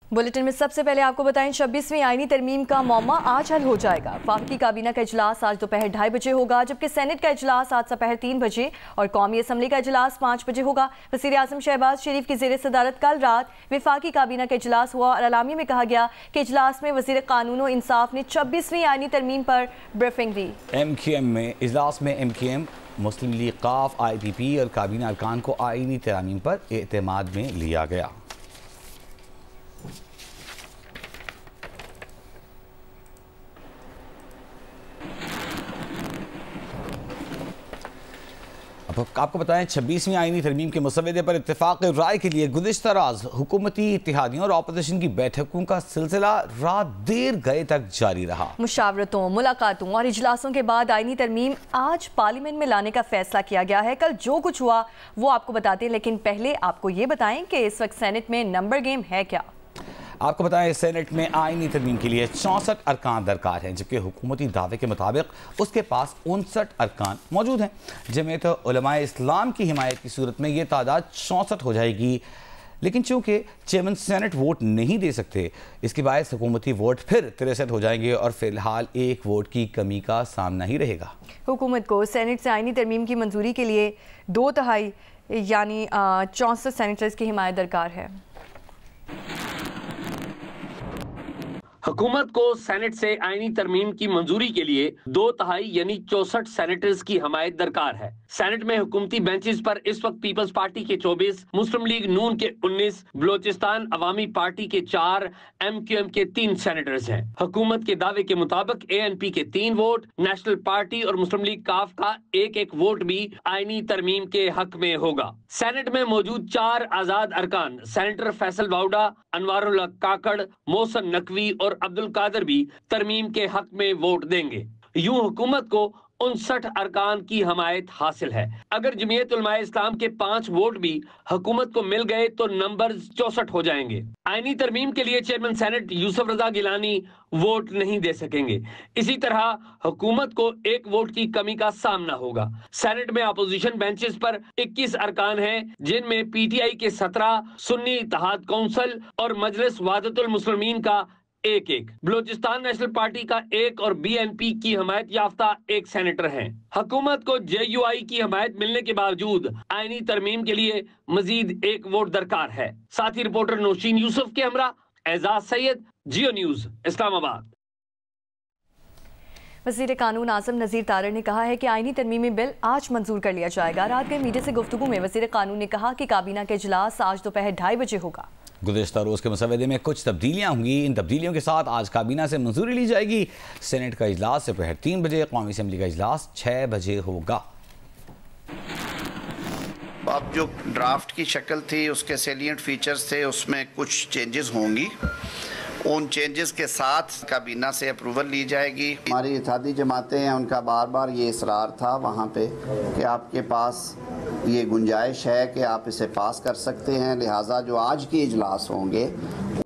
Bulletin में सबसे पहले आपको बताएं 26वीं आईनी तरमीम का मौमा आज हल हो जाएगा। वफाकी काबीना का इजलास आज दोपहर 2:30 बजे होगा, जबकि सेनेट का इजलास आज दोपहर 3 बजे और कौमी असम्बली का इजलास 5 बजे होगा। वज़ीर आज़म शहबाज शरीफ की ज़ेर सदारत कल रात वफाकी काबीना का इजलास हुआ और अलामिया में कहा गया कि इजलास में वज़ीर कानून और इंसाफ ने 26वीं आईनी तरमीम पर ब्रीफिंग दी। MQM में इजलास में MQM, मुस्लिम लीग काफ, IPP और काबीना अरकान को आईनी तरमीम पर एतमाद में लिया गया। आपको बताएं 26वीं आईनी तरमीम के मसवदे पर इत्तेफाक राय के लिए गुज़िश्ता रात हुकूमती इत्तेहादियों और अपोजिशन की बैठकों का सिलसिला रात देर गए तक जारी रहा। मुशावरतों, मुलाकातों और इजलासों के बाद आईनी तरमीम आज पार्लियामेंट में लाने का फैसला किया गया है। कल जो कुछ हुआ वो आपको बताते हैं, लेकिन पहले आपको ये बताएं कि इस वक्त सेनेट में नंबर गेम है क्या। आपको बताएं सेनेट में आईनी तरमीम के लिए 64 अरकान दरकार हैं, जबकि हुकूमती दावे के मुताबिक उसके पास 59 अरकान मौजूद हैं। जमीयत उलमाए इस्लाम की हिमायत की सूरत में ये तादाद 64 हो जाएगी, लेकिन चूंकि चेयरमैन सेनेट वोट नहीं दे सकते, इसके बायस हुकूमती वोट फिर 63 हो जाएंगे और फिलहाल एक वोट की कमी का सामना ही रहेगा। हुकूमत को सेनेट से आईनी तरमीम की मंजूरी के लिए 2/3 यानी 64 सेनेटर्स की हिमायत दरकार है। हुकूमत को सेनेट से आईनी तरमीम की मंजूरी के लिए 2/3 यानी 64 सेनेटर्स की हमायत दरकार है। सेनेट में हुकूमती बेंचेस पर इस वक्त पीपल्स पार्टी के 24, मुस्लिम लीग नून के 19, बलोचिस्तान अवामी पार्टी के 4, MQM के 3 सेनेटर्स हैं। हुकूमत के दावे के मुताबिक ANP के 3 वोट, नेशनल पार्टी और मुस्लिम लीग काफ का 1-1 वोट भी आईनी तरमीम के हक में होगा। सेनेट में मौजूद 4 आजाद अरकान सेनेटर फैसल वाउडा, अनवारुल्लाह काकड़, मोहसन नकवी और अब्दुल कादर भी तरमीम के हक में वोट देंगे। यूं हुकूमत को 59 अरकान की हमायत हासिल है। अगर जमीयत उलमाए इस्लाम के 5 वोट भी हुकूमत को मिल गए तो नंबर 64 हो जाएंगे। आईनी तरमीम के लिए चेयरमैन सेनेट यूसुफ रजा गिलानी वोट नहीं दे सकेंगे। इसी तरह हुकूमत को 1 वोट की कमी का सामना होगा। सेनेट में अपोजिशन बेंचेस पर 21 अरकान हैं, जिनमें PTI के 17, सुन्नी इत्तेहाद काउंसिल और मजलिस वादतुल मुस्लिमीन का 1-1, बलोचिस्तान नेशनल पार्टी का 1 और BNP की हमायत याफ्ता 1 सेनेटर हैं। हुकूमत को JUI की हमायत मिलने के बावजूद आईनी तरमीम के लिए मजीद 1 वोट दरकार है। साथी रिपोर्टर नौशीन यूसुफ के हमरा एजाज सैयद, जियो न्यूज, इस्लामाबाद। वज़ीर कानून आज़म नज़ीर तारड़ ने कहा है कि आईनी तरमीमी बिल आज मंजूर कर लिया जाएगा। रात गए मीडिया से गुफ्तगू में वज़ीर कानून ने कहा कि काबीना का इजलास आज दोपहर 2:30 बजे होगा। गुज़िश्ता रोज़ के मसवदे में कुछ तब्दीलियाँ होंगी। इन तब्दीलियों के साथ आज काबीना से मंजूरी ली जाएगी। सेनेट का इजलास दोपहर 3 बजे, कौमी असम्बली का इजलास 6 बजे होगा। अब जो ड्राफ्ट की शक्ल थी, उसके सेलिएंट फीचर्स थे, उसमें कुछ चेंजेस होंगी। उन चेंजेस के साथ काबीना से अप्रूवल ली जाएगी। हमारी इत्तेहादी जमातें हैं, उनका बार बार ये इसरार था वहाँ पे कि आपके पास ये गुंजाइश है कि आप इसे पास कर सकते हैं, लिहाजा जो आज के इजलास होंगे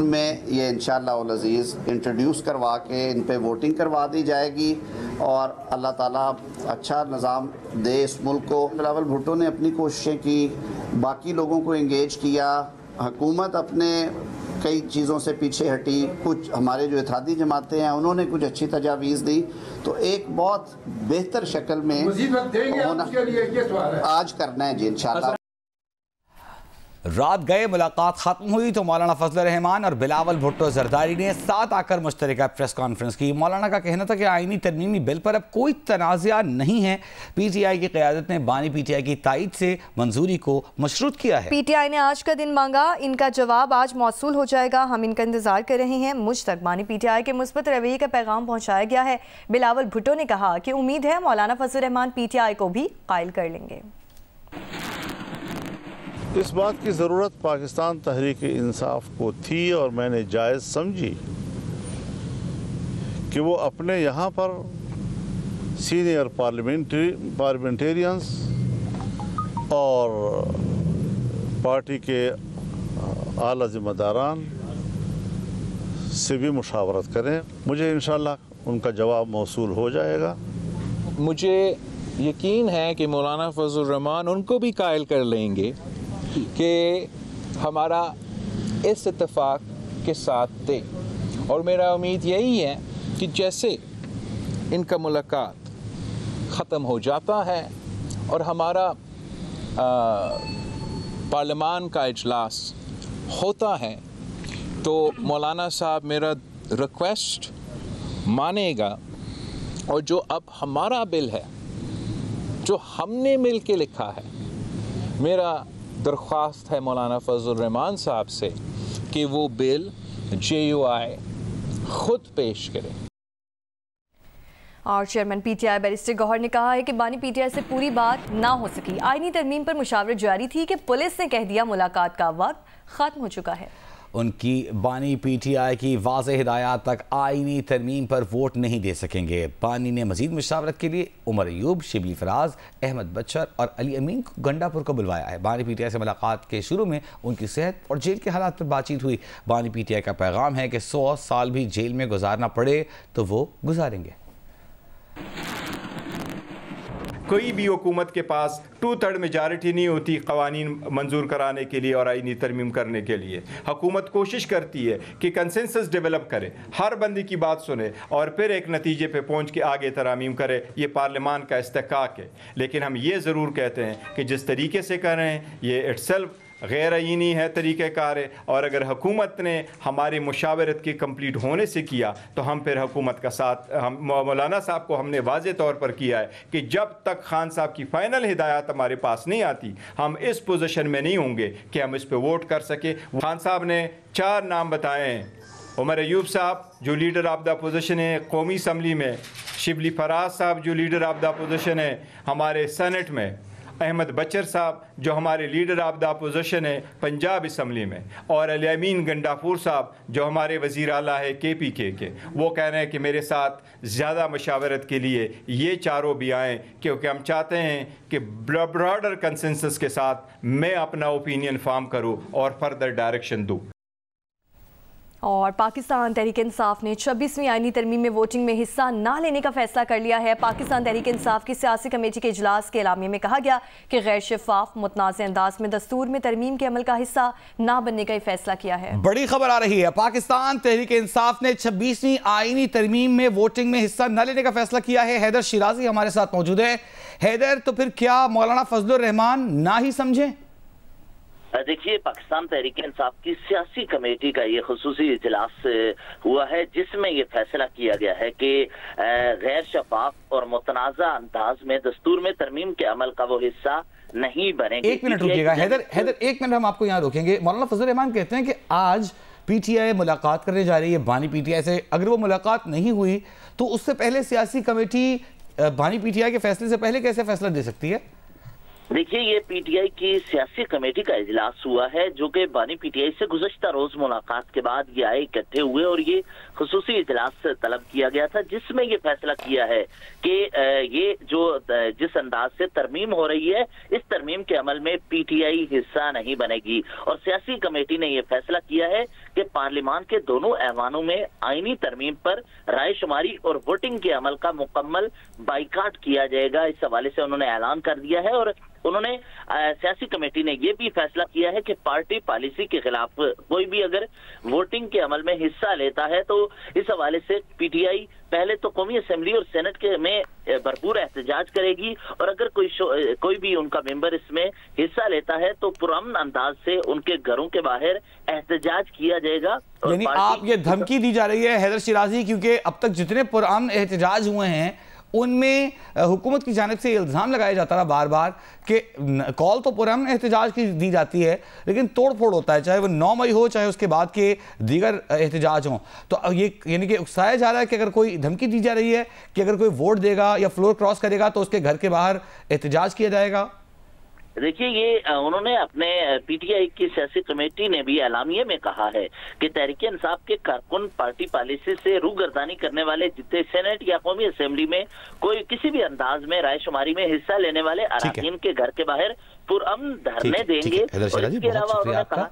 उनमें ये इंशाअल्लाह उल अज़ीज़ इंट्रोड्यूस करवा के इन पे वोटिंग करवा दी जाएगी और अल्लाह ताला अच्छा निज़ाम दे इस मुल्क को। बिलावल भुट्टो ने अपनी कोशिशें की, बाकी लोगों को इंगेज किया, हुकूमत अपने कई चीज़ों से पीछे हटी, कुछ हमारे जो इत्तेहादी जमातें हैं उन्होंने कुछ अच्छी तजावीज़ दी, तो एक बहुत बेहतर शक्ल में आज करना है जी इंशाअल्लाह। रात गए मुलाकात खत्म हुई तो मौलाना फजल रहमान और बिलावल भुट्टो जरदारी ने साथ आकर मुश्तरका प्रेस कॉन्फ्रेंस की। मौलाना का कहना था कि आईनी तरमीमी बिल पर अब कोई तनाज़ा नहीं है। PTI की क़यादत ने बानी PTI की तायद से मंजूरी को मशरूत किया है। PTI ने आज का दिन मांगा, इनका जवाब आज मौसूल हो जाएगा, हम इनका इंतजार कर रहे हैं। मुझ तक बानी PTI के मुस्बत रवैये का पैगाम पहुँचाया गया है। बिलावल भुट्टो ने कहा कि उम्मीद है मौलाना फजल रहमान PTI को भी कायल कर लेंगे। इस बात की ज़रूरत पाकिस्तान तहरीक इंसाफ को थी और मैंने जायज़ समझी कि वो अपने यहाँ पर सीनियर पार्लियामेंटेरियंस और पार्टी के आला ज़िम्मेदारान से भी मुशावरत करें। मुझे इंशाअल्लाह उनका जवाब मौसूल हो जाएगा। मुझे यकीन है कि मौलाना फजल रहमान उनको भी कायल कर लेंगे कि हमारा इस इत्तेफाक के साथ थे। और मेरा उम्मीद यही है कि जैसे इनका मुलाकात ख़त्म हो जाता है और हमारा पार्लियामान का इजलास होता है तो मौलाना साहब मेरा रिक्वेस्ट मानेगा और जो अब हमारा बिल है जो हमने मिल के लिखा है, मेरा दरख्वास्त है मौलाना फजल रहमान साहब से कि वो बिल JUI खुद पेश करें। और चेयरमैन PTI बैरिस्टर गौहर ने कहा है कि बानी PTI से पूरी बात ना हो सकी। आईनी तरमीम पर मुशावरत जारी थी कि पुलिस ने कह दिया मुलाकात का वक्त खत्म हो चुका है। उनकी बानी PTI की वाज़ेह हिदायत तक आईनी तरमीम पर वोट नहीं दे सकेंगे। बानी ने मजीद मुशावरत के लिए उमर अयूब, शिबली फराज, अहमद बच्चर और अली अमीन को गंडापुर को बुलवाया है। बानी PTI से मुलाकात के शुरू में उनकी सेहत और जेल के हालात पर बातचीत हुई। बानी PTI का पैगाम है कि 100 साल भी जेल में गुजारना पड़े तो वो गुजारेंगे। कोई भी हुकूमत के पास 2/3 मेजॉरिटी नहीं होती कवानीन मंजूर कराने के लिए और आईनी तरमीम करने के लिए। हुकूमत कोशिश करती है कि कंसेंसस डेवलप करे, हर बंदी की बात सुने और फिर एक नतीजे पे पहुंच के आगे तरमीम करे। ये पार्लियामान का इस्तेकाक है। लेकिन हम ये ज़रूर कहते हैं कि जिस तरीके से कर रहे हैं ये इट्सेल्फ गैर आईनी है तरीक़ेकार है। और अगर हुकूमत ने हमारी मुशावरत के कंप्लीट होने से किया तो हम फिर हुकूमत का साथ, हम मौलाना साहब को हमने वाज़े तौर पर किया है कि जब तक खान साहब की फ़ाइनल हिदायत हमारे पास नहीं आती हम इस पोजीशन में नहीं होंगे कि हम इस पर वोट कर सके। खान साहब ने 4 नाम बताए हैं। उमर अयूब साहब जो लीडर ऑफ द अपोजिशन है कौमी असम्बली में, शिबली फराज साहब जो लीडर ऑफ द अपोजिशन है हमारे सेनेट में, अहमद बच्चर साहब जो हमारे लीडर ऑफ द अपोजिशन है पंजाब असम्बली में, और अली अमीन गंडापुर साहब जो हमारे वज़ीर आला है KPK के। वो कह रहे हैं कि मेरे साथ ज़्यादा मशावरत के लिए ये चारों भी आएँ क्योंकि हम चाहते हैं कि ब्रॉडर कंसेंसस के साथ मैं अपना ओपिनियन फॉर्म करूँ और फर्दर डायरेक्शन दूँ। और पाकिस्तान तहरीक इंसाफ ने 26वीं आईनी तरमीम में वोटिंग में हिस्सा ना लेने का फैसला कर लिया है। पाकिस्तान तहरीक इंसाफ की सियासी कमेटी के इजलास के एलामिये में कहा गया कि गैर शफाफ मुतनाज़ अंदाज में दस्तूर में तरमीम के अमल का हिस्सा ना बनने का फैसला किया है। बड़ी खबर आ रही है, पाकिस्तान तहरीक इंसाफ ने 26वीं आईनी तरमीम में वोटिंग में हिस्सा न लेने का फैसला किया है। हैदर शिराजी हमारे साथ मौजूद है। हैदर, तो फिर क्या मौलाना फजलुर रहमान ना ही समझे? देखिए, पाकिस्तान तहरीक इंसाफ की सियासी कमेटी का ये खुसूसी इजलास हुआ है जिसमें ये फैसला किया गया है कि गैर शफाफ और मुतनाज़ा अंदाज में दस्तूर में तरमीम के अमल का वो हिस्सा नहीं बनेंगे। एक मिनट रुकिएगा हैदर, एक मिनट हम आपको यहाँ रोकेंगे। मौलाना फजलुर रहमान कहते हैं कि आज PTI मुलाकात करने जा रही है बानी PTI से। अगर वो मुलाकात नहीं हुई तो उससे पहले सियासी कमेटी बानी PTI के फैसले से पहले कैसे फैसला दे सकती है? देखिए, ये PTI की सियासी कमेटी का इजलास हुआ है जो कि बानी PTI से गुज़श्ता रोज मुलाकात के बाद ये आए इकट्ठे हुए और ये खुसूसी इजलास तलब किया गया था जिसमें ये फैसला किया है कि ये जो जिस अंदाज से तरमीम हो रही है इस तरमीम के अमल में PTI हिस्सा नहीं बनेगी। और सियासी कमेटी ने यह फैसला किया है कि पार्लियामान के दोनों ऐवानों में आईनी तरमीम पर राय शुमारी और वोटिंग के अमल का मुकम्मल बाइकाट किया जाएगा। इस हवाले से उन्होंने ऐलान कर दिया है। और उन्होंने सियासी कमेटी ने यह भी फैसला किया है कि पार्टी पॉलिसी के खिलाफ कोई भी अगर वोटिंग के अमल में हिस्सा लेता है तो इस हवाले से PTI पहले तो कौमी असेंबली और सेनेट के में भरपूर एहतजाज करेगी और अगर कोई भी उनका मेंबर इसमें हिस्सा लेता है तो पुरअमन अंदाज से उनके घरों के बाहर एहतजाज किया जाएगा। यानी आप ये धमकी दी जा रही है हैदर शिराजी, क्योंकि अब तक जितने पुरअमन एहतजाज हुए हैं उनमें हुकूमत की जानिब से इल्ज़ाम लगाया जाता रहा बार बार कि कॉल तो पुरअमन एहतजाज की दी जाती है लेकिन तोड़ फोड़ होता है, चाहे वो 9 मई हो चाहे उसके बाद के दीगर एहतजाज हों। तो ये यानी कि उकसाया जा रहा है कि अगर कोई धमकी दी जा रही है कि अगर कोई वोट देगा या फ्लोर क्रॉस करेगा तो उसके घर के बाहर एहतजाज किया जाएगा। देखिए, ये उन्होंने अपने PTI की सियासी कमेटी ने भी एलामिये में कहा है कि तहरीक इंसाफ के कारकुन पार्टी पॉलिसी से रूगर्दानी करने वाले जितने सेनेट या कौमी असेंबली में कोई किसी भी अंदाज में राय शुमारी में हिस्सा लेने वाले अरकान के घर के बाहर पुरअमन धरने देंगे। और इसके अलावा उन्होंने कहा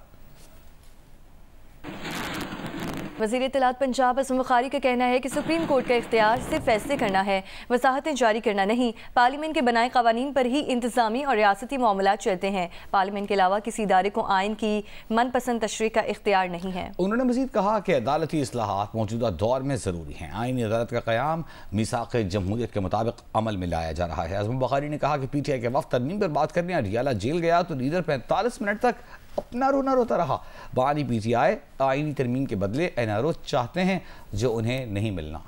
वज़ीर इत्तलात पंजाब असम बुखारी का कहना है कि सुप्रीम कोर्ट का इख्तियार सिर्फ फैसले करना है, वसाहतें जारी करना नहीं। पार्लियामेंट के बनाए कवानीन पर ही इंतजामी और रियासती मामलात चलते हैं। पार्लियामेंट के अलावा किसी इदारे को आइन की मनपसंद तशरीह का इख्तियार नहीं है। उन्होंने मजीद कहा कि अदालती इस्लाहात मौजूदा दौर में ज़रूरी हैं। आइनी अदालत का क़याम मीसाक़ जमहूरियत के मुताबिक अमल में लाया जा रहा है। आज़म बुखारी ने कहा कि PTI के वफ़द तरमीम पर बात करने अडियाला जेल गया तो लीडर 45 मिनट तक अपना रोना रोता रहा। बानी PTI आईनी तरमीम के बदले NRO चाहते हैं जो उन्हें नहीं मिलना।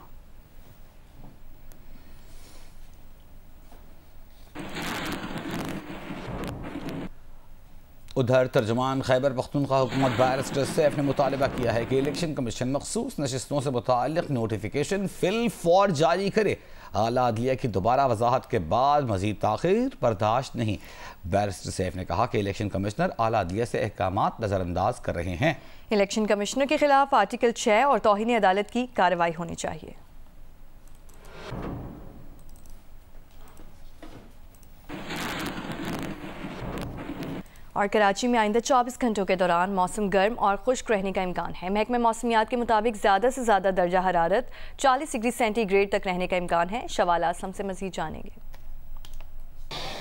उधर तर्जमान खैबर पख्तूनख्वा हुकूमत बैरिस्टर सैफ ने मुतालबा किया है कि इलेक्शन कमीशन मखसूस नशिस्तों से मुताल्लिक़ नोटिफिकेशन फिल फौर जारी करे। आला अदलिया की दोबारा वजाहत के बाद मजीद ताख़ीर बर्दाश्त नहीं। बैरिस्टर सैफ ने कहा कि इलेक्शन कमिश्नर आला अदलिया से अहकामात नज़रअंदाज कर रहे हैं। इलेक्शन कमिश्नर के खिलाफ आर्टिकल 6 और तौहीन अदालत की कार्रवाई होनी चाहिए। और कराची में आइंदा 24 घंटों के दौरान मौसम गर्म और खुश्क रहने का इम्कान है। महकमा मौसमियात के मुताबिक ज़्यादा से ज़्यादा दर्जा हरारत 40 डिग्री सेंटीग्रेड तक रहने का इम्कान है। शवाल आसम से मज़ीद जानेंगे।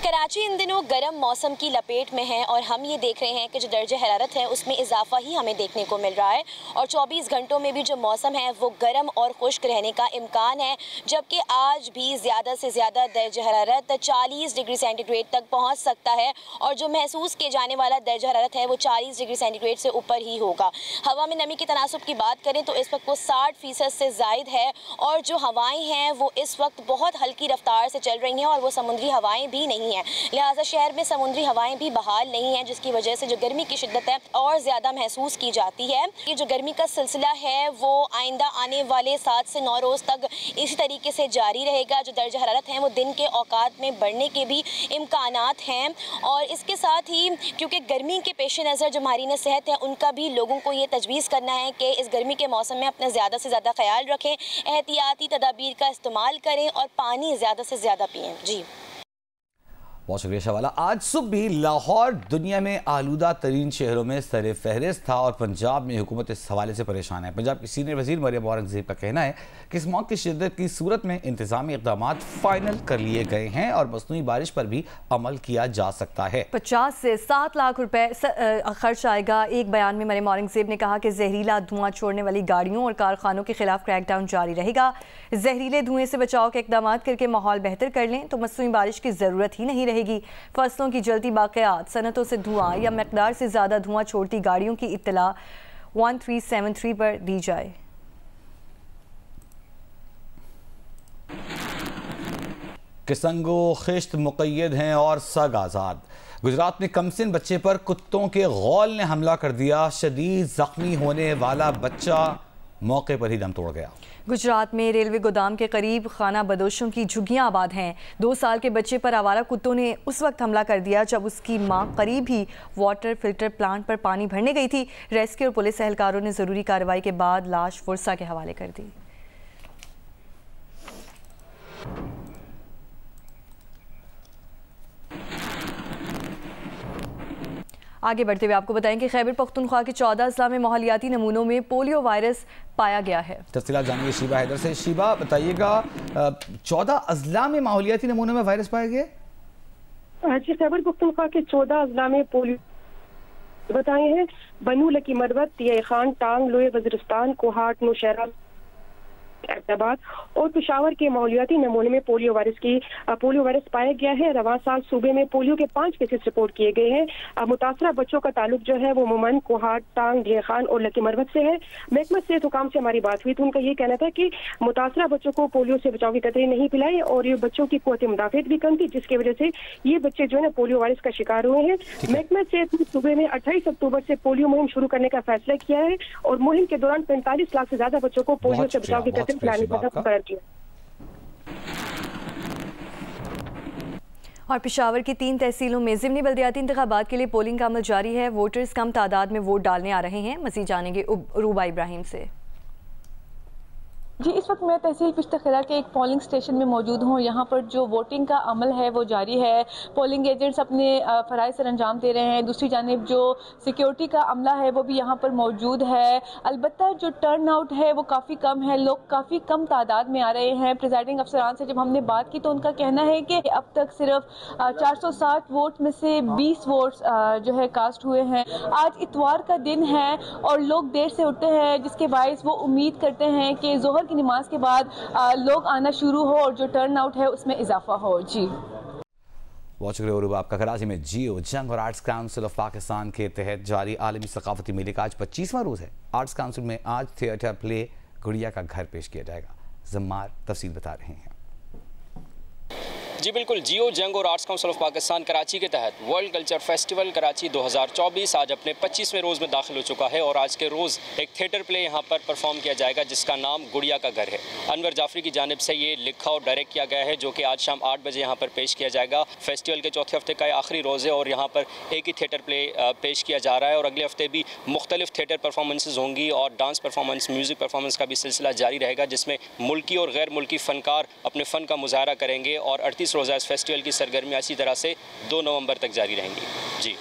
कराची इन दिनों गर्म मौसम की लपेट में है और हम ये देख रहे हैं कि जो दर्जे हरारत है उसमें इजाफा ही हमें देखने को मिल रहा है और 24 घंटों में भी जो मौसम है वो गर्म और खुश्क रहने का इम्कान है, जबकि आज भी ज़्यादा से ज़्यादा दर्जा हरारत 40 डिग्री सेंटीग्रेड तक पहुँच सकता है और जो महसूस किए जाने वाला दर्जा हरारत है वो 40 डिग्री सेंटीग्रेड से ऊपर ही होगा। हवा में नमी के तनासुब की बात करें तो इस वक्त वो 60% से ज़ायद है और जो हवाएँ हैं वो इस वक्त बहुत हल्की रफ्तार से चल रही हैं और वो समुद्री हवाएँ भी नहीं हैं, लिहाजा शहर में समुद्री हवाएं भी बहाल नहीं हैं, जिसकी वजह से जो गर्मी की शिद्दत है और ज़्यादा महसूस की जाती है। ये जो गर्मी का सिलसिला है वो आइंदा आने वाले 7 से 9 रोज़ तक इसी तरीके से जारी रहेगा। जो दर्जा हरारत है वो दिन के औकात में बढ़ने के भी इम्कानात हैं और इसके साथ ही क्योंकि गर्मी के पेश नज़र जो मारीन सेहत है उनका भी लोगों को ये तजवीज़ करना है कि इस गर्मी के मौसम में अपना ज़्यादा से ज़्यादा ख्याल रखें, एहतियाती तदाबीर का इस्तेमाल करें और पानी ज़्यादा से ज़्यादा पिएँ। जी बहुत शुक्रिया शवाला। आज सुबह भी लाहौर दुनिया में आलूदा तरीन शहरों में सर फहरिस्त था और पंजाब में हुकूमत इस हवाले से परेशान है। पंजाब की सीनियर वजीर मरियम औरंगजेब का कहना है कि इस मौके की शिद्दत की सूरत में इंतजामी इक़दाम फाइनल कर लिए गए हैं और मसनूई बारिश पर भी अमल किया जा सकता है। 50 से 7 लाख रुपए खर्च आएगा। एक बयान में मरियम औरंगजेब ने कहा कि जहरीला धुआं छोड़ने वाली गाड़ियों और कारखानों के खिलाफ क्रैकडाउन जारी रहेगा। जहरीले धुएं से बचाव के इक़दाम करके माहौल बेहतर कर लें तो मसनूई बारिश की ज़रूरत ही नहीं रहेगी। फसलों की जलती बाक़ियात, सनतों से धुआं या मकदार से ज़्यादा धुआं छोड़ती गाड़ियों की इत्तला 1373 पर दी जाए। किसंगो खिश्त मुक़य्यद हैं और सग आज़ाद। गुजरात में कमसिन बच्चे पर कुत्तों के गौल ने हमला कर दिया। शदीद जख्मी होने वाला बच्चा मौके पर ही दम तोड़ गया। गुजरात में रेलवे गोदाम के करीब खाना बदोशों की झुग्गियां आबाद हैं। 2 साल के बच्चे पर आवारा कुत्तों ने उस वक्त हमला कर दिया जब उसकी मां करीब ही वाटर फिल्टर प्लांट पर पानी भरने गई थी। रेस्क्यू और पुलिस एहलकारों ने ज़रूरी कार्रवाई के बाद लाश फुरसा के हवाले कर दी। आगे बढ़ते हुए आपको बताएं कि खैबर पख्तूनख्वा के 14 अजला में माहौलियाती नमूनों में पोलियो वायरस पाया गया है। तफसीलात जानिए शीबा हैदर से। शीबा बताइएगा, 14 अजला में माहौलियाती नमूनों में वायरस पाया गया? जी, खैबर पख्तूनख्वा के 14 अजला में पोलियो बताए हैं। बनू, लकी मरवत, तिया खान, टांग, लोहे वज़ीरिस्तान, कोहाट, नौशहरा, अहमदाबाद और पेशावर के माहौलियाती नमूने में पोलियो वायरस पाया गया है। रवां साल सूबे में पोलियो के 5 केसेस रिपोर्ट किए गए हैं। मुतासरा बच्चों का ताल्लुक जो है वो मुमन, कोहाट, टांग, दिया खान और लकी मरवत से है। महकमा सेहत हुकाम से हमारी बात हुई तो उनका ये कहना था कि मुतासरा बच्चों को पोलियो से बचाव की कतरे नहीं पिलाई और ये बच्चों की क़ुव्वत मुदाफ़ियत भी कम थी, जिसकी वजह से ये बच्चे जो है ना पोलियो वायरस का शिकार हुए हैं। महकमा सेहत ने सूबे में 28 अक्टूबर से पोलियो मुहिम शुरू करने का फैसला किया है और मुहिम के दौरान 45 लाख से ज्यादा बच्चों को पोलियो से बचाव की कतरे पिलाने का करार किया। और पेशावर की 3 तहसीलों में ज़िमनी बल्दियाती इंतखाबात के लिए पोलिंग का अमल जारी है। वोटर्स कम तादाद में वोट डालने आ रहे हैं। मज़ीद जानेंगे रूबा इब्राहिम से। जी, इस वक्त मैं तहसील पिश्तखैरा के एक पोलिंग स्टेशन में मौजूद हूँ। यहाँ पर जो वोटिंग का अमल है वो जारी है। पोलिंग एजेंट्स अपने फ़राइज़ सर अंजाम दे रहे हैं। दूसरी जानिब जो सिक्योरिटी का अमला है वो भी यहाँ पर मौजूद है। अलबत्ता जो टर्न आउट है वो काफ़ी कम है, लोग काफ़ी कम तादाद में आ रहे हैं। प्रिजाइडिंग अफसरान से जब हमने बात की तो उनका कहना है कि अब तक सिर्फ 460 वोट में से 20 वोट जो है कास्ट हुए हैं। आज इतवार का दिन है और लोग देर से उठते हैं, जिसके बायस वो उम्मीद करते हैं कि जोहर की नमाज के बाद लोग आना शुरू हो और जो टर्न आउट है उसमें इजाफा हो। जी बहुत शुक्रिया उरूबा आपका। कराची में जियो जंग और आर्ट्स काउंसिल ऑफ पाकिस्तान के तहत जारी आलमी सकाफती मेले का आज 25वां रोज़ है। आर्ट्स काउंसिल में आज थिएटर प्ले गुड़िया का घर पेश किया जाएगा। जम्मार तफसील बता रहे हैं। जी बिल्कुल, जियो जंग और arts council of Pakistan Karachi के तहत वर्ल्ड कल्चर फेस्टिवल कराची 2024 आज अपने 25वें रोज़ में दाखिल हो चुका है और आज के रोज़ एक थिएटर प्ले यहाँ पर परफॉर्म किया जाएगा जिसका नाम गुड़िया का घर है। अनवर जाफरी की जानिब से ये लिखा और डायरेक्ट किया गया है, जो कि आज शाम 8 बजे यहाँ पर पेश किया जाएगा। फेस्टिवल के चौथे हफ्ते का आखिरी रोज़ है और यहाँ पर एक ही थिएटर प्ले पेश किया जा रहा है और अगले हफ्ते भी मुख्तलिफ थिएटर परफॉर्मेंसेज होंगी और डांस परफॉर्मेंस, म्यूज़िक परफॉर्मेंस का भी सिलसिला जारी रहेगा, जिसमें मुल्की और गैर मुल्की फ़नकार अपने फ़न का मुजाहरा करेंगे और 38 रोज़ा इस फेस्टिवल की सरगर्मियाँ इसी तरह से 2 नवंबर तक जारी रहेंगी। जी।